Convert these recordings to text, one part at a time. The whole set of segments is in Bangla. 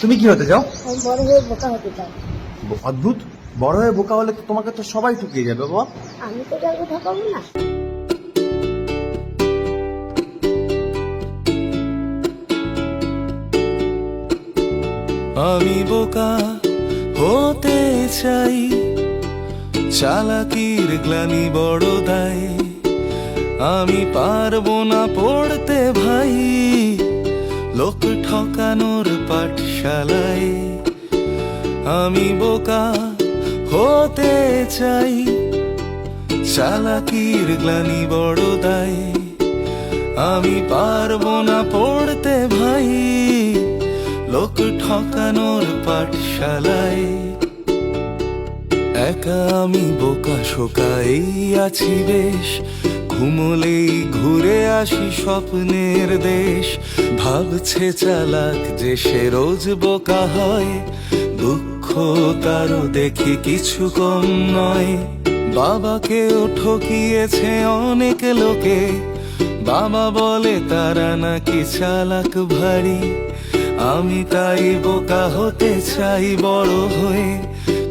তুমি কি হতে চাও? আমি বড় হয়ে বোকা হতে চাই। অদ্ভুত, বড় হয়ে বোকা হলে তো তোমাকে তো সবাই ঠকিয়ে যাবে বাবা। আমি তো কাউকে ঠকাবো না। আমি বোকা হতে চাই, চালাকির গ্লানি বড় দায়, আমি পারবো না পড়তে ভাই লোক ঠকানোর পাঠশালায়। আমি বোকা হতে চাই, চালাকির গ্লানি বড় দায়, আমি পারবো না পড়তে ভাই লোক ঠকানোর পাঠশালায়। একা আমি বোকা শোকা এই আছি বেশ, ঘুমলেই ঘুরে আসি স্বপ্নের দেশ। ভাবছে চালাক যে সে রোজ বোকা হয়, দুঃখ তারও দেখি কিছু কম নয়। বাবাকেও ঠকিয়েছে অনেক লোকে, বাবা বলে তারা নাকি চালাক ভারী। আমি তাই বোকা হতে চাই বড় হয়ে,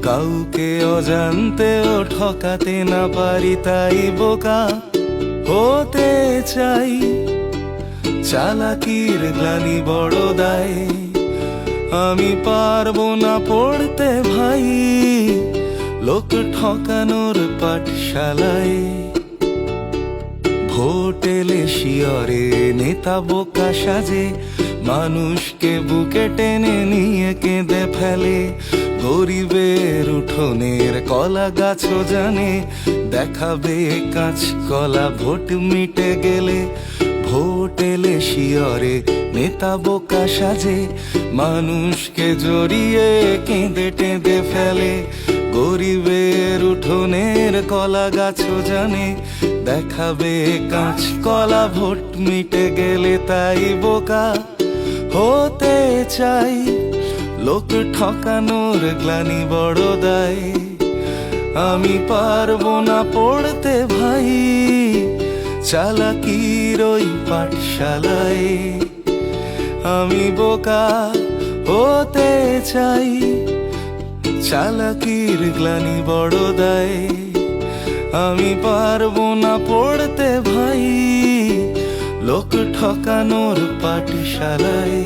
কাউকে অজান্তেও ঠকাতে না পারি, তাই বোকা হতে চাই। চালাকির গ্লানি বড় দায়, আমি পারবো না পড়তে ভাই লোক ঠকানোর পাঠশালায়। ভোট এলে শিয়রে নেতা বোকা সাজে, মানুষকে বুকে টেনে নিয়ে কেঁদে ফেলে। গরিবের উঠোনের কলা গাছও জানে, দেখাবে কাঁচ কলা ভোট মিটে গেলে। ভোট এলে শিয়রে নেতা বোকা সাজে, মানুষকে জড়িয়ে কেঁদে টেঁদে ফেলে। গরিবের উঠোনের কলা গাছও জানে, দেখাবে কাঁচ কলা ভোট মিটে গেলে। তাই বোকা হতে চাই, লোক ঠকানোর গ্লানি বড় দায়, আমি পারবো না পড়তে ভাই চালাকির ওই পাঠশালায়। আমি বোকা হতে চাই, চালাকির গ্লানি বড় দায়, আমি পারবো না পড়তে ভাই লোক ঠকানোর পাঠশালায়।